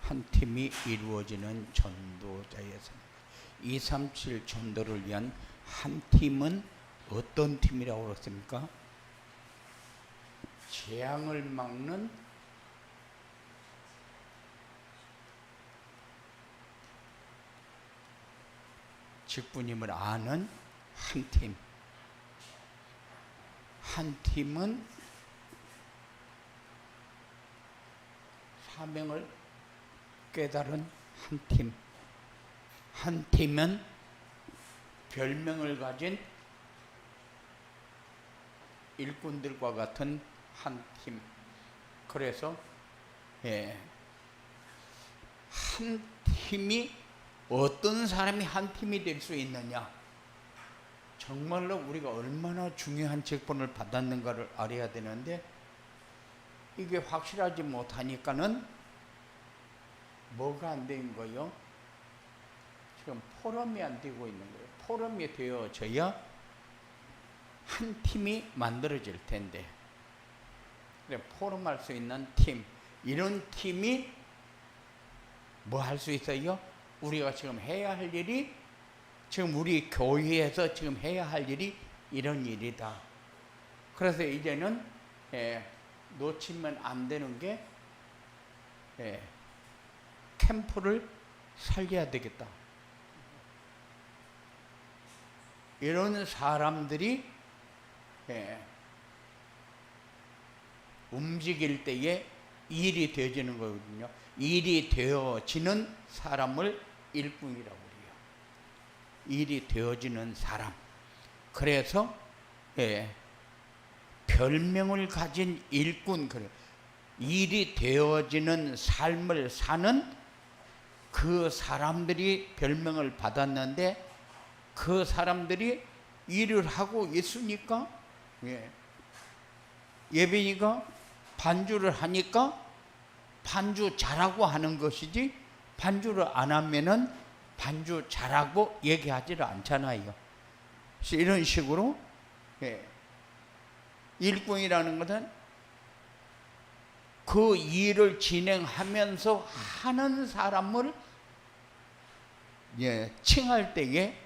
한 팀이 이루어지는 전도자였습니다. 237 전도를 위한 한 팀은 어떤 팀이라고 그랬습니까? 재앙을 막는 직분임을 아는 한 팀. 한 팀은 사명을 깨달은 한 팀. 한 팀은 별명을 가진 일꾼들과 같은 한 팀. 그래서 한 팀이 어떤 사람이 한 팀이 될 수 있느냐, 정말로 우리가 얼마나 중요한 직분을 받았는가를 알아야 되는데, 이게 확실하지 못하니까는 뭐가 안 된 거예요? 지금 포럼이 안 되고 있는 거예요. 포럼이 되어져야 한 팀이 만들어질 텐데, 포럼할 수 있는 팀, 이런 팀이 뭐 할 수 있어요? 우리가 지금 해야 할 일이, 지금 우리 교회에서 지금 해야 할 일이 이런 일이다. 그래서 이제는 놓치면 안 되는 게 캠프를 살려야 되겠다. 이런 사람들이 움직일 때에 일이 되어지는 거거든요. 일이 되어지는 사람을 일꾼이라고 그래요. 일이 되어지는 사람. 그래서 별명을 가진 일꾼, 일이 되어지는 삶을 사는 그 사람들이 별명을 받았는데, 그 사람들이 일을 하고 있으니까 예배니가 반주를 하니까 반주 잘하고 하는 것이지, 반주를 안 하면은 반주 잘하고 얘기하지를 않잖아요. 이런 식으로 일꾼이라는 것은 그 일을 진행하면서 하는 사람을 칭할 때에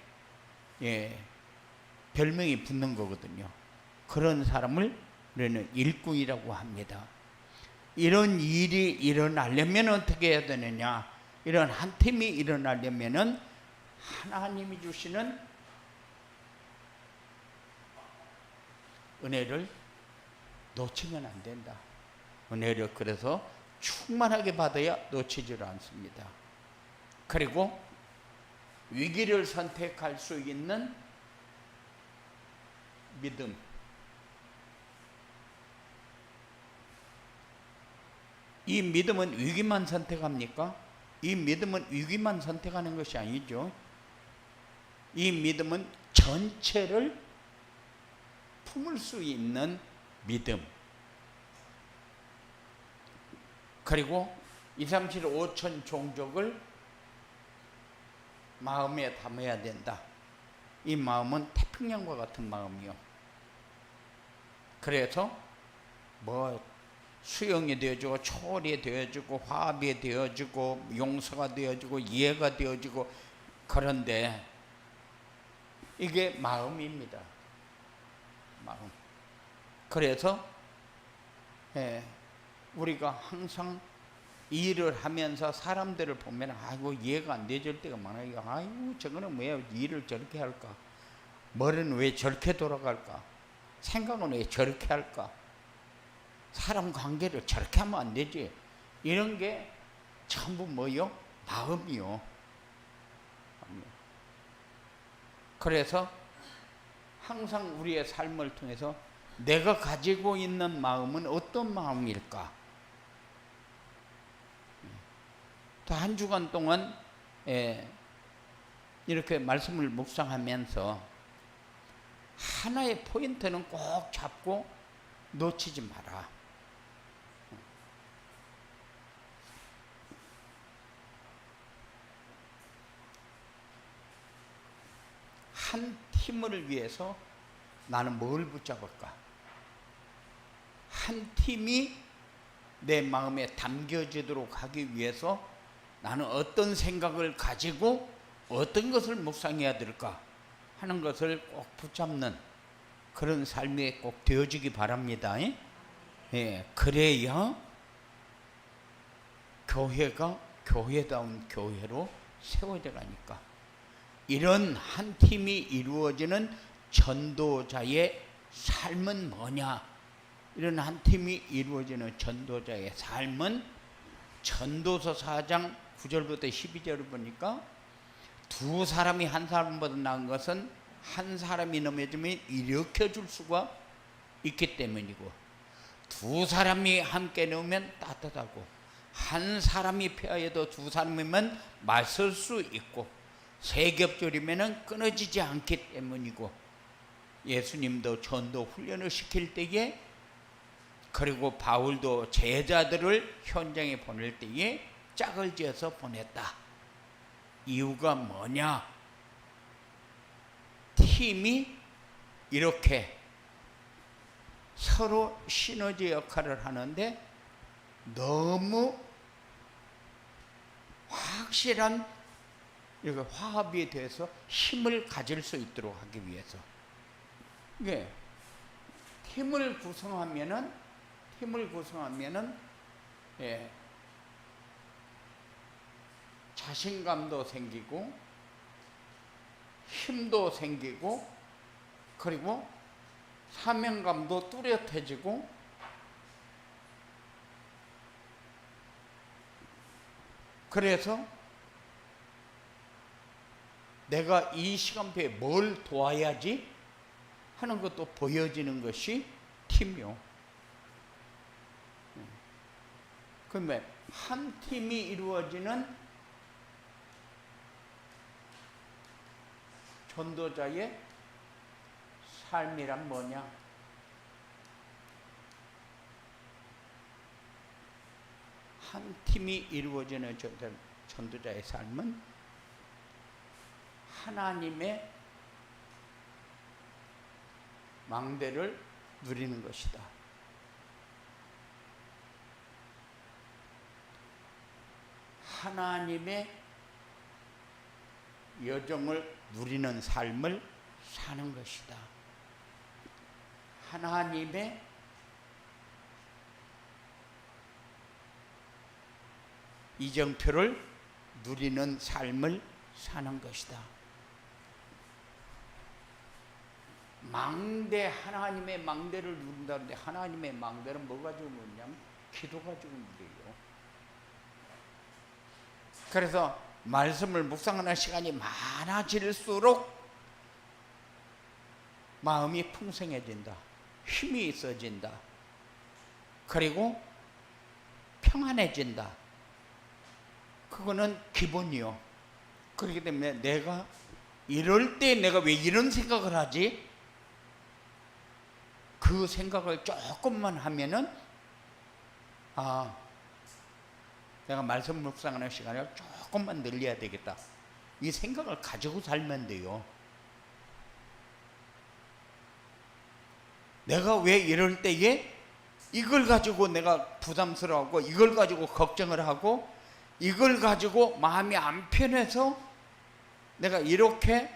별명이 붙는 거거든요. 그런 사람을 우리는 일꾼이라고 합니다. 이런 일이 일어나려면 어떻게 해야 되느냐? 이런 한 팀이 일어나려면은 하나님이 주시는 은혜를 놓치면 안 된다. 은혜를 그래서 충만하게 받아야 놓치지를 않습니다. 그리고 위기를 선택할 수 있는 믿음. 이 믿음은 위기만 선택합니까? 이 믿음은 위기만 선택하는 것이 아니죠. 이 믿음은 전체를 품을 수 있는 믿음. 그리고 237 5천 종족을 마음에 담아야 된다. 이 마음은 태평양과 같은 마음이요. 그래서 수용이 되어지고, 초월이 되어지고, 화합이 되어지고, 용서가 되어지고, 이해가 되어지고, 그런데 이게 마음입니다. 마음. 그래서 우리가 항상 일을 하면서 사람들을 보면 아이고 이해가 안 되질 때가 많아요. 아이고 저거는 왜 일을 저렇게 할까? 머리는 왜 저렇게 돌아갈까? 생각은 왜 저렇게 할까? 사람 관계를 저렇게 하면 안 되지. 이런 게 전부 뭐요? 마음이요. 그래서 항상 우리의 삶을 통해서 내가 가지고 있는 마음은 어떤 마음일까? 한 주간 동안 이렇게 말씀을 묵상하면서 하나의 포인트는 꼭 잡고 놓치지 마라. 한 팀을 위해서 나는 뭘 붙잡을까? 한 팀이 내 마음에 담겨지도록 하기 위해서 나는 어떤 생각을 가지고 어떤 것을 묵상해야 될까 하는 것을 꼭 붙잡는 그런 삶이 꼭 되어지기 바랍니다. 예, 그래야 교회가 교회다운 교회로 세워져 가니까. 이런 한 팀이 이루어지는 전도자의 삶은 뭐냐? 이런 한 팀이 이루어지는 전도자의 삶은 전도서 4장 9절부터 12절을 보니까 두 사람이 한 사람보다 나은 것은 한 사람이 넘어지면 일으켜줄 수가 있기 때문이고, 두 사람이 함께 넣으면 따뜻하고, 한 사람이 패하여도 두 사람이면 맞설 수 있고, 세 겹줄이면 끊어지지 않기 때문이고, 예수님도 전도 훈련을 시킬 때에, 그리고 바울도 제자들을 현장에 보낼 때에 짝을 지어서 보냈다. 이유가 뭐냐? 팀이 이렇게 서로 시너지 역할을 하는데 너무 확실한 화합이 돼서 힘을 가질 수 있도록 하기 위해서, 이게 팀을 구성하면은 예, 자신감도 생기고 힘도 생기고, 그리고 사명감도 뚜렷해지고, 그래서 내가 이 시간표에 뭘 도와야지 하는 것도 보여지는 것이 팀이요. 그러면 한 팀이 이루어지는 전도자의 삶이란 뭐냐? 한 팀이 이루어지는 전도자의 삶은 하나님의 망대를 누리는 것이다. 하나님의 여정을 누리는 삶을 사는 것이다. 하나님의 이정표를 누리는 삶을 사는 것이다. 망대, 하나님의 망대를 누린다는데, 하나님의 망대는 뭐 가지고 누리냐면 기도 가지고 누려요. 그래서 말씀을 묵상하는 시간이 많아질수록 마음이 풍성해진다. 힘이 있어진다. 그리고 평안해진다. 그거는 기본이요. 그렇기 때문에 내가 이럴 때 내가 왜 이런 생각을 하지? 그 생각을 조금만 하면은, 내가 말씀 묵상하는 시간을 조금만 늘려야 되겠다. 이 생각을 가지고 살면 돼요. 내가 왜 이럴 때에 이걸 가지고 내가 부담스러워하고, 이걸 가지고 걱정을 하고, 이걸 가지고 마음이 안 편해서 내가 이렇게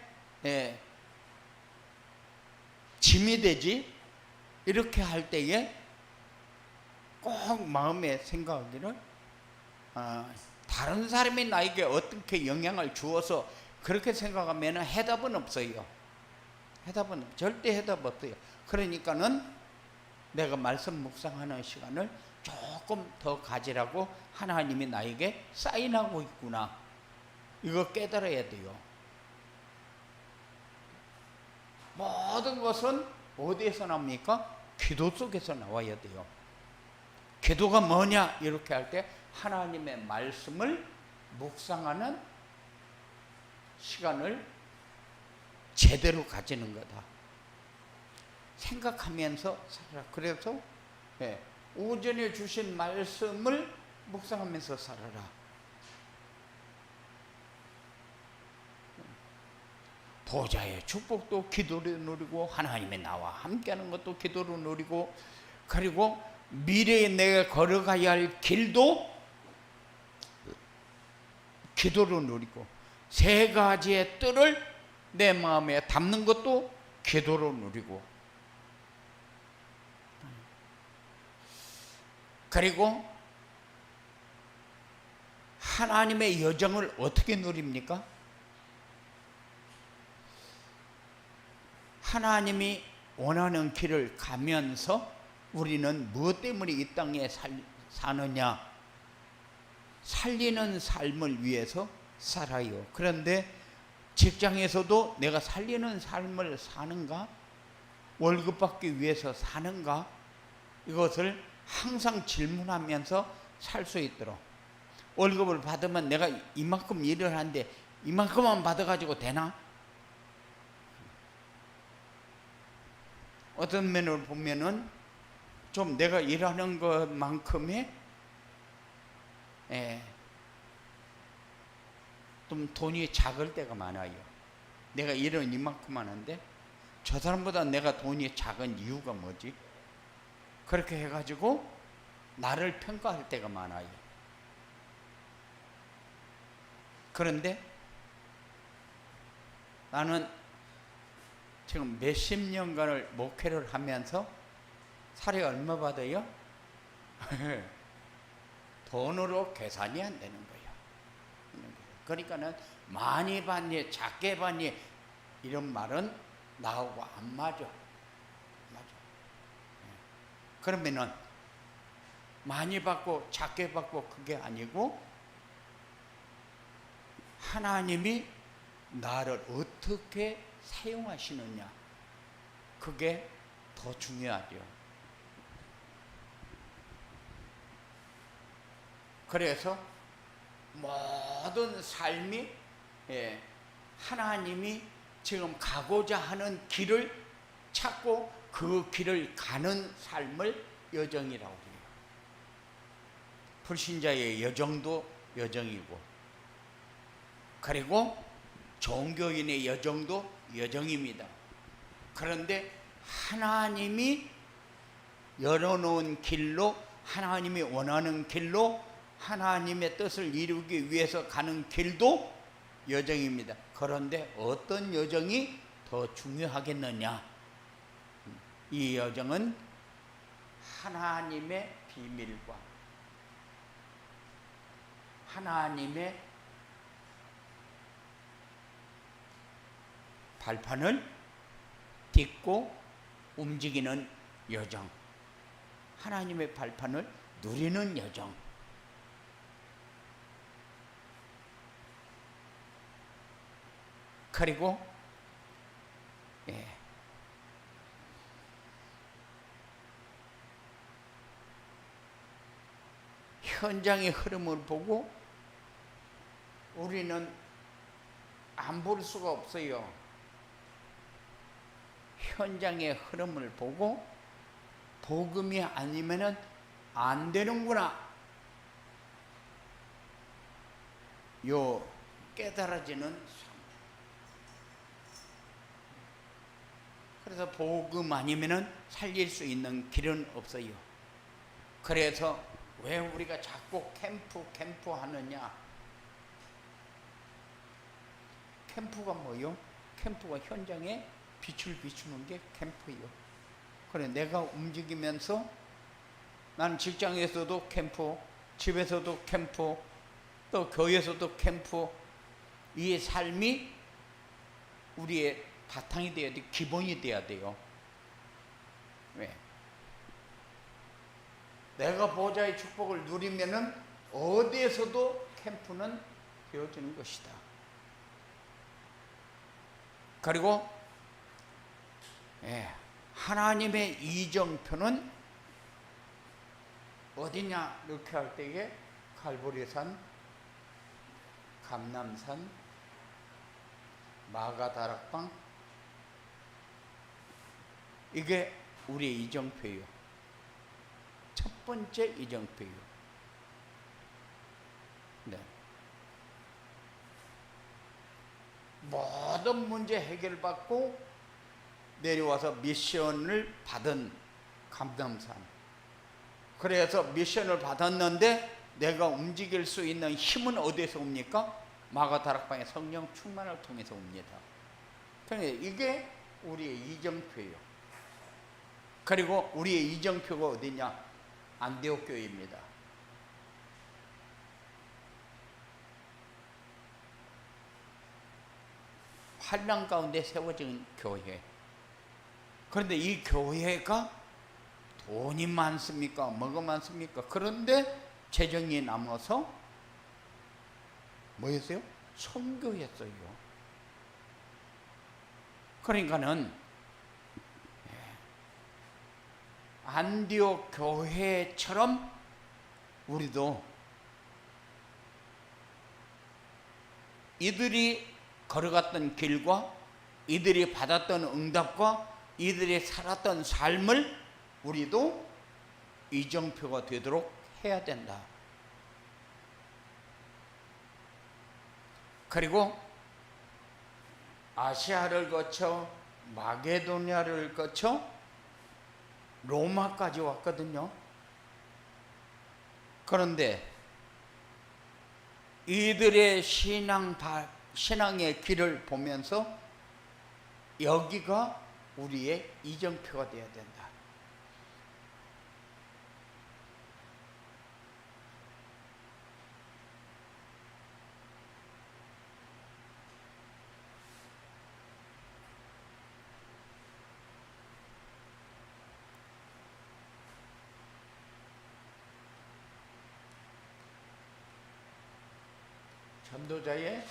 짐이 되지? 이렇게 할 때에 꼭 마음에 생각하기를, 다른 사람이 나에게 어떻게 영향을 주어서 그렇게 생각하면 해답은 없어요. 절대 해답 없어요. 그러니까는 내가 말씀 묵상하는 시간을 조금 더 가지라고 하나님이 나에게 사인하고 있구나. 이거 깨달아야 돼요. 모든 것은 어디에서 나옵니까? 기도 속에서 나와야 돼요. 기도가 뭐냐? 이렇게 할 때 하나님의 말씀을 묵상하는 시간을 제대로 가지는 거다. 생각하면서 살아라. 그래서 오전에 주신 말씀을 묵상하면서 살아라. 보좌의 축복도 기도로 누리고, 하나님의 나와 함께하는 것도 기도로 누리고, 그리고 미래에 내가 걸어가야 할 길도 기도로 누리고, 세 가지의 뜰을 내 마음에 담는 것도 기도로 누리고, 그리고 하나님의 여정을 어떻게 누립니까? 하나님이 원하는 길을 가면서 우리는 무엇 때문에 이 땅에 사느냐? 살리는 삶을 위해서 살아요. 그런데 직장에서도 내가 살리는 삶을 사는가? 월급 받기 위해서 사는가? 이것을 항상 질문하면서 살 수 있도록. 월급을 받으면 내가 이만큼 일을 하는데 이만큼만 받아가지고 되나? 어떤 면을 보면은 좀 내가 일하는 것만큼의 좀 돈이 작을 때가 많아요. 내가 일은 이만큼 하는데 저 사람보다 내가 돈이 작은 이유가 뭐지? 그렇게 해가지고 나를 평가할 때가 많아요. 그런데 나는 지금 몇십 년간을 목회를 하면서 살이 얼마 받아요? 돈으로 계산이 안 되는 거예요. 그러니까는 많이 받니 작게 받니 이런 말은 나하고 안 맞아. 그러면은 많이 받고 작게 받고 그게 아니고 하나님이 나를 어떻게 사용하시느냐, 그게 더 중요하죠. 그래서 모든 삶이 하나님이 지금 가고자 하는 길을 찾고 그 길을 가는 삶을 여정이라고 해요. 불신자의 여정도 여정이고, 그리고 종교인의 여정도 여정입니다. 그런데 하나님이 열어놓은 길로, 하나님이 원하는 길로, 하나님의 뜻을 이루기 위해서 가는 길도 여정입니다. 그런데 어떤 여정이 더 중요하겠느냐? 이 여정은 하나님의 비밀과 하나님의 발판을 딛고 움직이는 여정, 하나님의 발판을 누리는 여정. 그리고 현장의 흐름을 보고 우리는 안 볼 수가 없어요. 현장의 흐름을 보고 복음이 아니면은 안 되는구나, 요 깨달아지는 삶. 그래서 복음 아니면은 살릴 수 있는 길은 없어요. 그래서 왜 우리가 자꾸 캠프 하느냐? 캠프가 뭐요? 캠프가 현장에 빛을 비추는 게 캠프예요. 그래, 내가 움직이면서 나는 직장에서도 캠프, 집에서도 캠프, 또 교회에서도 캠프, 이 삶이 우리의 바탕이 돼야 돼, 기본이 돼야 돼요. 왜? 내가 보좌의 축복을 누리면은 어디에서도 캠프는 되어지는 것이다. 그리고 하나님의 이정표는 어디냐 이렇게 할 때에 갈보리산, 감람산, 마가다락방, 이게 우리의 이정표예요. 첫 번째 이정표예요. 네. 모든 문제 해결받고 내려와서 미션을 받은 감람산. 그래서 미션을 받았는데 내가 움직일 수 있는 힘은 어디에서 옵니까? 마가 다락방에 성령 충만을 통해서 옵니다. 그러니까 이게 우리의 이정표예요. 그리고 우리의 이정표가 어디냐? 안디옥 교회입니다. 환란 가운데 세워진 교회. 그런데 이 교회가 돈이 많습니까? 뭐가 많습니까? 그런데 재정이 남아서 뭐였어요? 선교했어요. 그러니까는 안디옥 교회처럼 우리도 이들이 걸어갔던 길과 이들이 받았던 응답과 이들이 살았던 삶을 우리도 이정표가 되도록 해야 된다. 그리고 아시아를 거쳐 마게도냐를 거쳐 로마까지 왔거든요. 그런데 이들의 신앙의 길을 보면서 여기가 우리의 이정표가 되어야 된다. 전도자의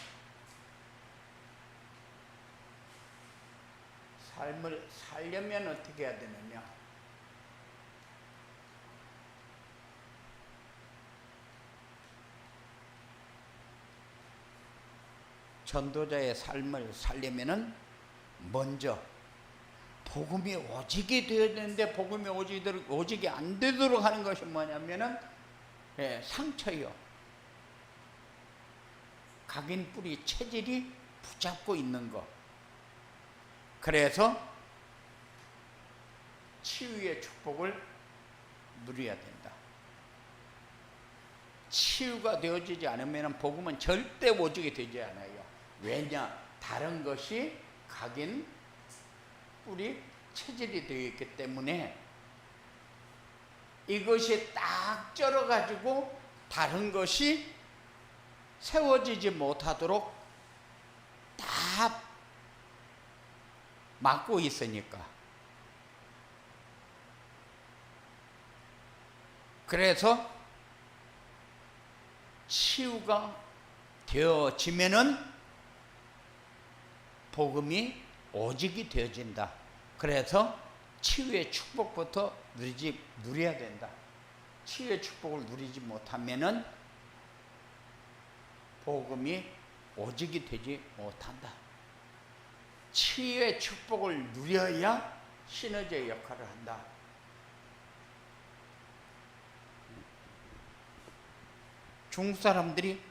삶을 살려면 어떻게 해야 되느냐? 전도자의 삶을 살려면은 먼저 복음이 오직이 되어야 되는데 복음이 오직이 안 되도록 하는 것이 뭐냐면은 상처요. 각인 뿌리 체질이 붙잡고 있는 것. 그래서 치유의 축복을 누려야 된다. 치유가 되어지지 않으면 복음은 절대 오직이 되지 않아요. 왜냐? 다른 것이 각인 뿌리 체질이 되어 있기 때문에 이것이 딱 쩔어가지고 다른 것이 세워지지 못하도록 다 막고 있으니까. 그래서 치유가 되어지면은 복음이 오직이 되어진다. 그래서 치유의 축복부터 누려야 된다. 치유의 축복을 누리지 못하면은 복음이 오직이 되지 못한다. 치유의 축복을 누려야 시너지의 역할을 한다. 중국 사람들이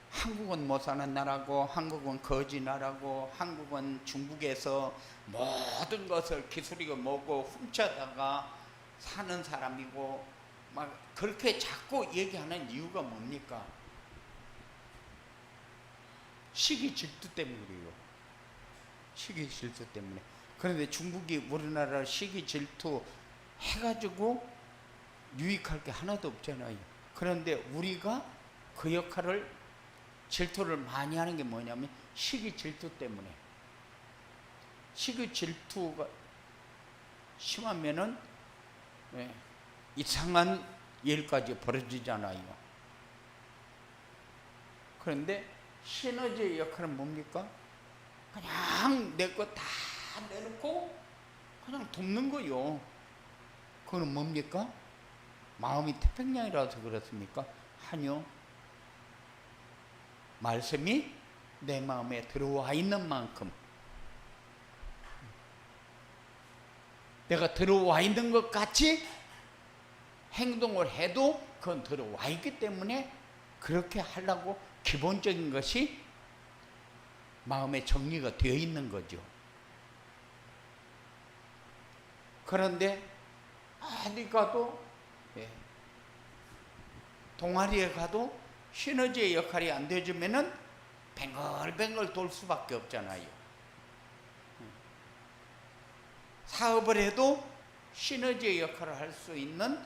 한국은 못 사는 나라고, 한국은 거지 나라고, 한국은 중국에서 모든 것을 기술이고 뭐고 훔쳐다가 사는 사람이고 막 그렇게 자꾸 얘기하는 이유가 뭡니까? 시기 질투 때문에 그래요. 시기 질투 때문에. 그런데 중국이 우리나라를 시기 질투 해가지고 유익할 게 하나도 없잖아요. 그런데 우리가 그 역할을 질투를 많이 하는 게 뭐냐면 시기 질투 때문에. 시기 질투가 심하면은 이상한 일까지 벌어지잖아요. 그런데 시너지의 역할은 뭡니까? 그냥 내 거 다 내놓고 그냥 돕는 거요. 그거는 뭡니까? 마음이 태평양이라서 그렇습니까? 아니요. 말씀이 내 마음에 들어와 있는 만큼 내가 들어와 있는 것 같이 행동을 해도 그건 들어와 있기 때문에 그렇게 하려고 기본적인 것이 마음의 정리가 되어 있는 거죠. 그런데 어디 가도 동아리에 가도 시너지의 역할이 안 되어지면은 뱅글뱅글 돌 수밖에 없잖아요. 사업을 해도 시너지의 역할을 할 수 있는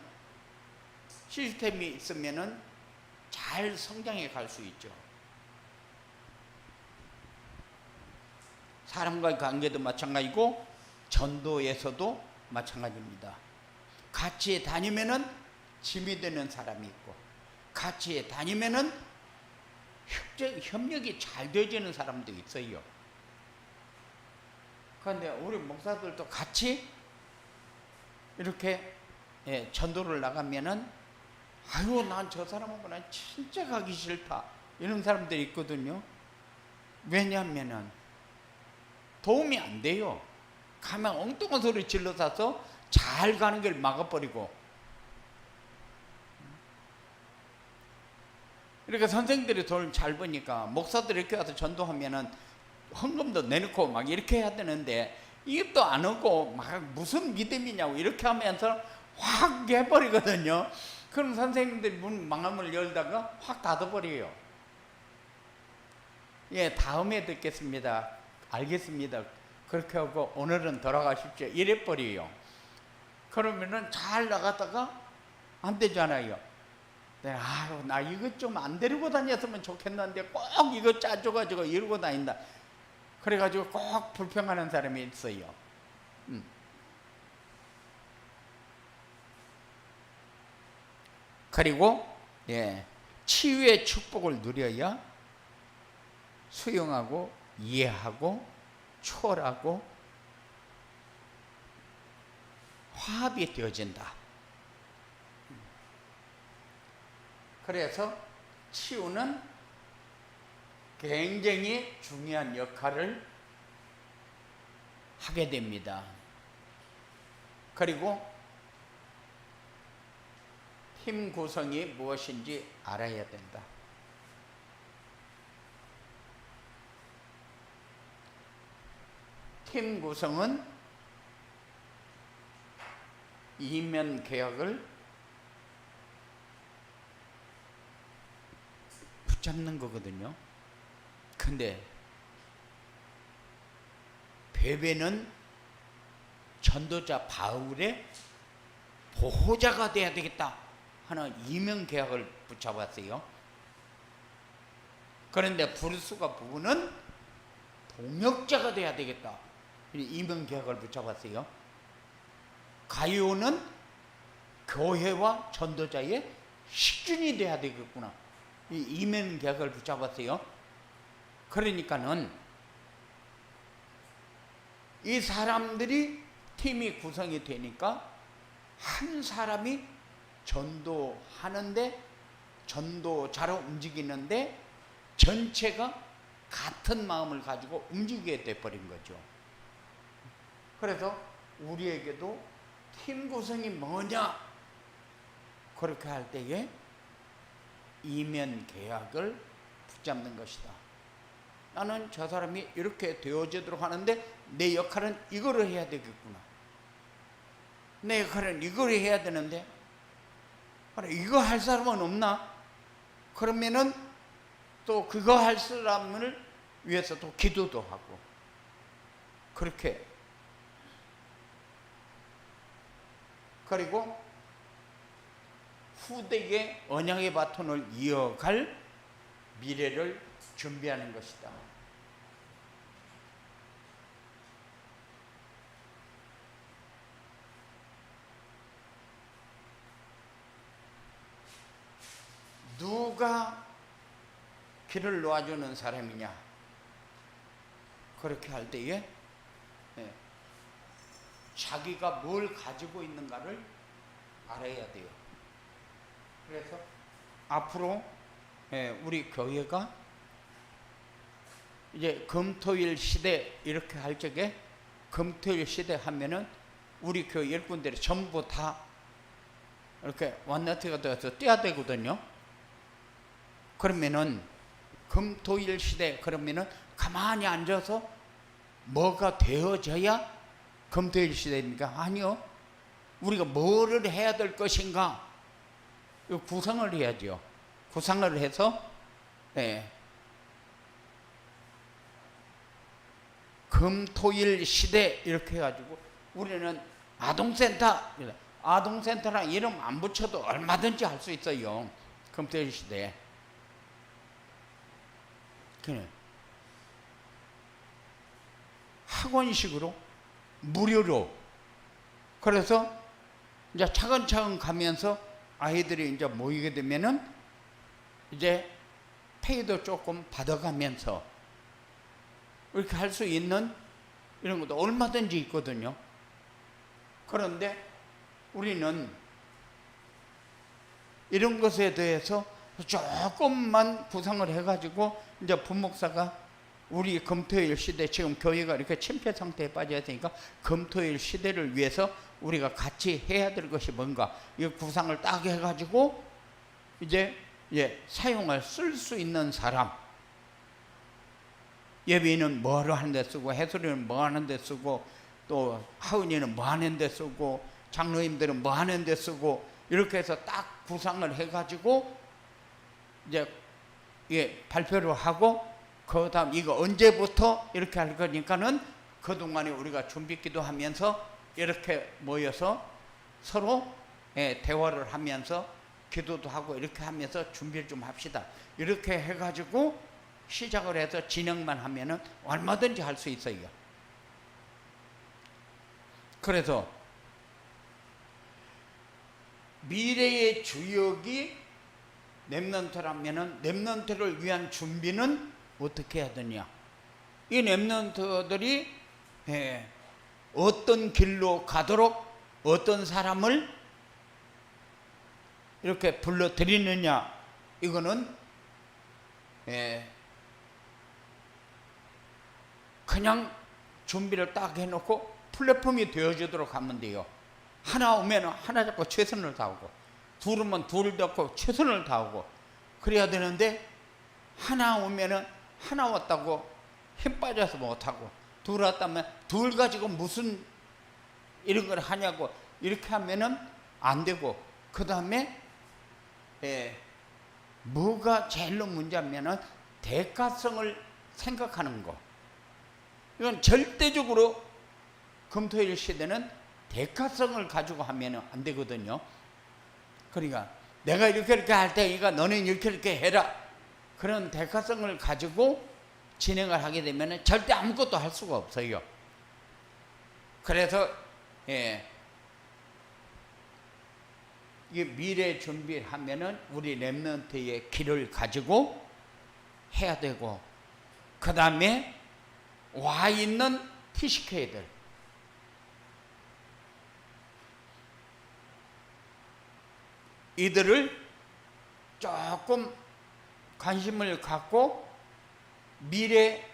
시스템이 있으면은 잘 성장해 갈 수 있죠. 사람과의 관계도 마찬가지고 전도에서도 마찬가지입니다. 같이 다니면은 짐이 되는 사람이 있고, 같이 다니면은 협력이 잘 되어지는 사람도 있어요. 그런데 우리 목사들도 같이 이렇게 전도를 나가면은 아유, 난 저 사람하고 난 진짜 가기 싫다 이런 사람들이 있거든요. 왜냐하면은 도움이 안 돼요. 가면 엉뚱한 소리 질러서 잘 가는 길 막아버리고. 그러니까 선생들이 돈을 잘 버니까 목사들이 이렇게 와서 전도하면은 헌금도 내놓고 막 이렇게 해야 되는데 이것도 안 하고 막 무슨 믿음이냐고 이렇게 하면서 확 해버리거든요. 그럼 선생님들이 문 마감을 열다가 확 닫아버려요. 예, 다음에 듣겠습니다. 알겠습니다. 그렇게 하고 오늘은 돌아가십시오. 이래버려요. 그러면은 잘 나갔다가 안 되잖아요. 네, 아유, 나 이것 좀 안 데리고 다녔으면 좋겠는데 꼭 이거 짜줘가지고 이러고 다닌다. 그래가지고 꼭 불평하는 사람이 있어요. 그리고 치유의 축복을 누려야 수용하고 이해하고 초월하고 화합이 되어진다. 그래서 치유는 굉장히 중요한 역할을 하게 됩니다. 그리고 팀 구성이 무엇인지 알아야 된다. 팀 구성은 이면 계약을 붙잡는 거거든요. 근데 베베는 전도자 바울의 보호자가 돼야 되겠다 하는 이면 계약을 붙잡았어요. 그런데 브루스가 부부는 동역자가 돼야 되겠다 이면 계약을 붙잡았어요. 가이오는 교회와 전도자의 식준이 돼야 되겠구나 이 이면 계약을 붙잡았어요. 그러니까는 이 사람들이 팀이 구성이 되니까 한 사람이 전도하는데 전도자로 움직이는데 전체가 같은 마음을 가지고 움직이게 돼버린 거죠. 그래서 우리에게도 팀 구성이 뭐냐 그렇게 할 때에 이면 계약을 붙잡는 것이다. 나는 저 사람이 이렇게 되어지도록 하는데 내 역할은 이거를 해야 되겠구나. 내 역할은 이거를 해야 되는데 이거 할 사람은 없나? 그러면은 또 그거 할 사람을 위해서 또 기도도 하고 그렇게. 그리고 후대에 언약의 바톤을 이어갈 미래를 준비하는 것이다. 누가 길을 놓아주는 사람이냐 그렇게 할 때에 자기가 뭘 가지고 있는가를 알아야 돼요. 그래서 앞으로 우리 교회가 이제 금토일 시대 이렇게 할 적에 금토일 시대 하면은 우리 교회 10군데를 전부 다 이렇게 완나트가 되어서 떼야 되거든요. 그러면은 금토일 시대 그러면은 가만히 앉아서 뭐가 되어져야 금토일 시대입니까? 아니요. 우리가 뭐를 해야 될 것인가 구상을 해야죠. 구상을 해서 금토일 시대 이렇게 해가지고 우리는 아동센터랑 이름 안 붙여도 얼마든지 할 수 있어요. 금토일 시대에. 그래. 학원식으로 무료로. 그래서 이제 차근차근 가면서 아이들이 이제 모이게 되면은 이제 페이도 조금 받아가면서 이렇게 할 수 있는 이런 것도 얼마든지 있거든요. 그런데 우리는 이런 것에 대해서 조금만 구상을 해가지고 이제 부목사가 우리 금토일 시대, 지금 교회가 이렇게 침체 상태에 빠져 있으니까 금토일 시대를 위해서 우리가 같이 해야 될 것이 뭔가, 이 구상을 딱 해가지고 이제 사용할 쓸 수 있는 사람, 예비는 뭐하러 하는데 쓰고, 해설이는 뭐 하는데 쓰고, 또 하은이는 뭐 하는데 쓰고, 장로님들은 뭐 하는데 쓰고, 이렇게 해서 딱 구상을 해가지고 이제 발표를 하고, 그 다음 이거 언제부터 이렇게 할 거니까는 그동안에 우리가 준비 기도하면서 이렇게 모여서 서로 대화를 하면서 기도도 하고 이렇게 하면서 준비를 좀 합시다. 이렇게 해가지고 시작을 해서 진행만 하면은 얼마든지 할 수 있어요. 그래서 미래의 주역이 렘넌트라면은 렘넌트를 위한 준비는 어떻게 해야 되냐? 이 렘넌트들이 어떤 길로 가도록 어떤 사람을 이렇게 불러들이느냐, 이거는 그냥 준비를 딱 해놓고 플랫폼이 되어주도록 하면 돼요. 하나 오면 하나 잡고 최선을 다하고, 둘 오면 둘 잡고 최선을 다하고 그래야 되는데, 하나 오면은 하나 왔다고 힘 빠져서 못하고, 둘 왔다면 둘 가지고 무슨 이런 걸 하냐고 이렇게 하면은 안 되고, 그 다음에 뭐가 제일로 문제냐면은 대가성을 생각하는 거. 이건 절대적으로 금토일 시대는 대가성을 가지고 하면 안 되거든요. 그러니까 내가 이렇게 할 테니까 너는 이렇게 해라, 그런 대가성을 가지고 진행을 하게 되면 절대 아무것도 할 수가 없어요. 그래서 이 미래 준비를 하면은 우리 렘넌트의 길을 가지고 해야 되고, 그 다음에 와 있는 TCK들, 이들을 조금 관심을 갖고 미래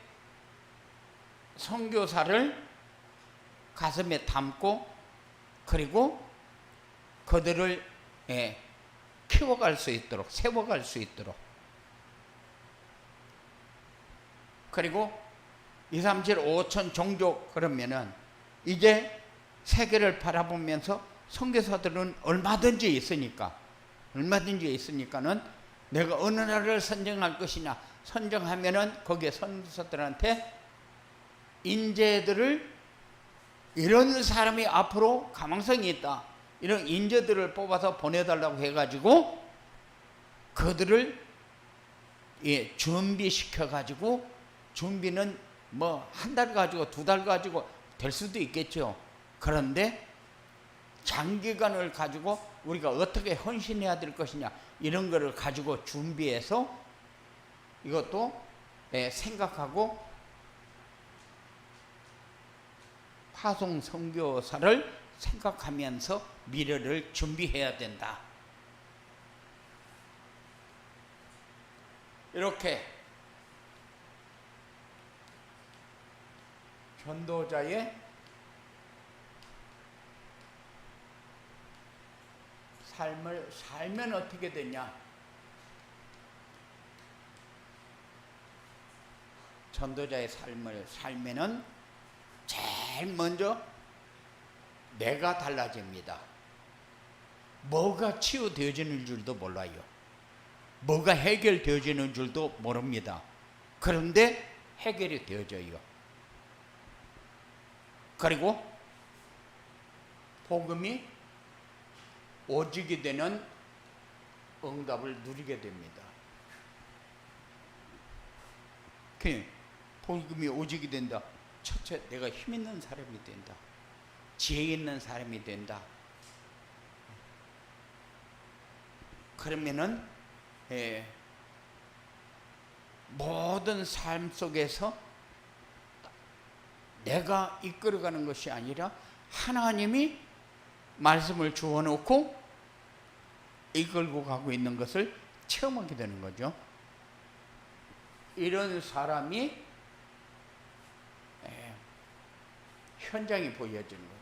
선교사를 가슴에 담고, 그리고 그들을 키워갈 수 있도록, 세워갈 수 있도록, 그리고 2, 3, 7, 5천 종족, 그러면은 이제 세계를 바라보면서 선교사들은 얼마든지 있으니까는 내가 어느 나라를 선정할 것이냐, 선정하면은 거기에 선교사들한테 인재들을, 이런 사람이 앞으로 가망성이 있다, 이런 인재들을 뽑아서 보내달라고 해가지고 그들을 준비시켜가지고, 준비는 뭐 한 달 가지고 두 달 가지고 될 수도 있겠죠. 그런데 장기간을 가지고 우리가 어떻게 헌신해야 될 것이냐, 이런 거를 가지고 준비해서 이것도 생각하고 파송 선교사를 생각하면서 미래를 준비해야 된다. 이렇게 전도자의 삶을 살면 어떻게 되냐? 전도자의 삶을 살면은 제일 먼저 내가 달라집니다. 뭐가 치유되어지는 줄도 몰라요. 뭐가 해결되어지는 줄도 모릅니다. 그런데 해결이 되어져요. 그리고 복음이 오지게 되는 응답을 누리게 됩니다. 복음이 오지게 된다. 첫째, 내가 힘 있는 사람이 된다. 지혜 있는 사람이 된다. 그러면은 모든 삶 속에서 내가 이끌어가는 것이 아니라 하나님이 말씀을 주어놓고 이끌고 가고 있는 것을 체험하게 되는 거죠. 이런 사람이 현장이 보여지는 거죠.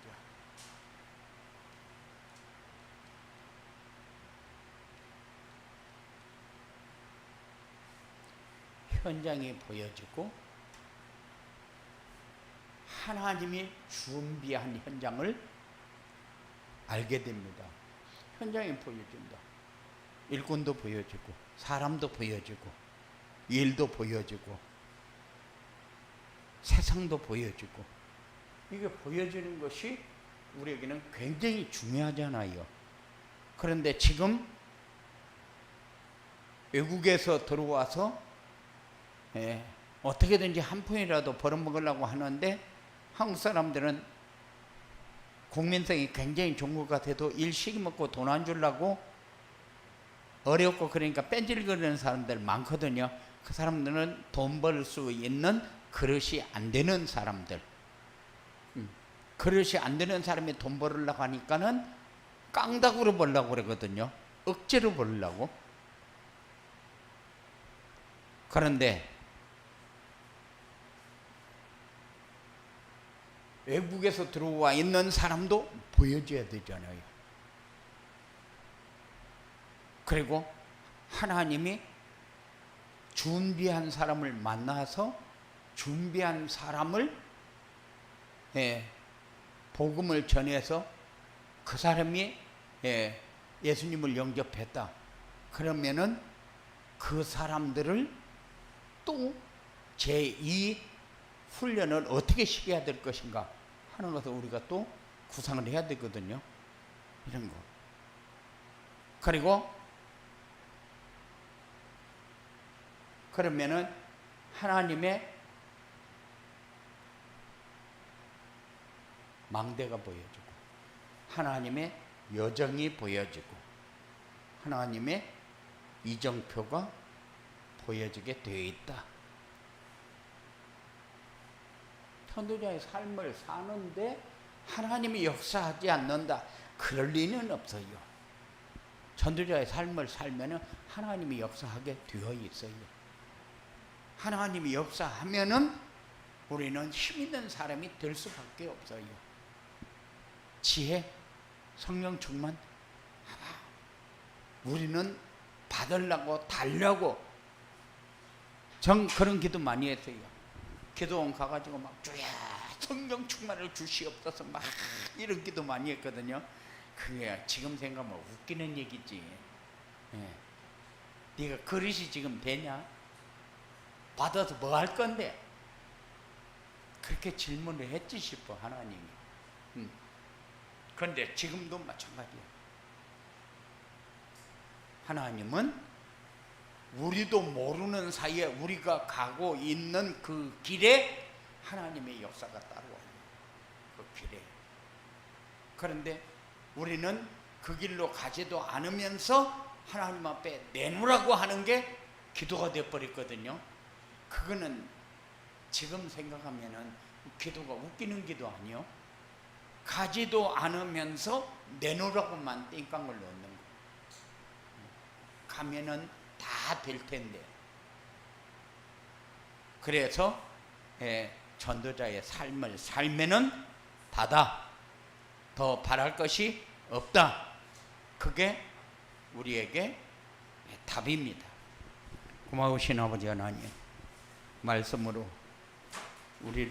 현장이 보여지고 하나님이 준비한 현장을 알게 됩니다. 현장이 보여진다. 일꾼도 보여지고 사람도 보여지고 일도 보여지고 세상도 보여지고 이게 보여지는 것이 우리에게는 굉장히 중요하잖아요. 그런데 지금 외국에서 들어와서 어떻게든지 한 푼이라도 벌어먹으려고 하는데 한국 사람들은 국민성이 굉장히 좋은 것 같아도 일 시키먹고 돈 안 주려고 어렵고 그러니까 뺀질거리는 사람들 많거든요. 그 사람들은 돈 벌 수 있는 그릇이 안 되는 사람들. 그릇이 안 되는 사람이 돈 벌으려고 하니까는 깡다구로 벌려고 그러거든요. 억지로 벌려고. 그런데 외국에서 들어와 있는 사람도 보여줘야 되잖아요. 그리고 하나님이 준비한 사람을 만나서 준비한 사람을 복음을 전해서 그 사람이 예수님을 영접했다. 그러면은 그 사람들을 또 제2 훈련을 어떻게 시켜야 될 것인가 하는 것을 우리가 또 구상을 해야 되거든요. 이런 거. 그리고 그러면은 하나님의 망대가 보여지고 하나님의 여정이 보여지고 하나님의 이정표가 보여지게 되어 있다. 선도자의 삶을 사는데 하나님이 역사하지 않는다. 그럴 리는 없어요. 전도자의 삶을 살면은 하나님이 역사하게 되어 있어요. 하나님이 역사하면은 우리는 힘 있는 사람이 될 수밖에 없어요. 지혜, 성령 충만, 우리는 받으려고 달려고 그런 기도 많이 했어요. 기도원 가가지고 막 주야 성령 충만을 주시옵소서 막 이런 기도 많이 했거든요. 그게 지금 생각하면 웃기는 얘기지. 네가 그릇이 지금 되냐? 받아서 뭐 할 건데? 그렇게 질문을 했지 싶어 하나님이. 그런데 지금도 마찬가지야. 하나님은 우리도 모르는 사이에 우리가 가고 있는 그 길에 하나님의 역사가 따라와요. 그 길에. 그런데 우리는 그 길로 가지도 않으면서 하나님 앞에 내놓으라고 하는 게 기도가 되어버렸거든요. 그거는 지금 생각하면은 기도가 웃기는 기도 아니요. 가지도 않으면서 내놓으라고만 띵깡을 넣는 거. 가면은 다 될 텐데. 그래서 전도자의 삶을 살면은 다다. 더 바랄 것이 없다. 그게 우리에게 답입니다. 고마우신 아버지 하나님, 말씀으로 우리를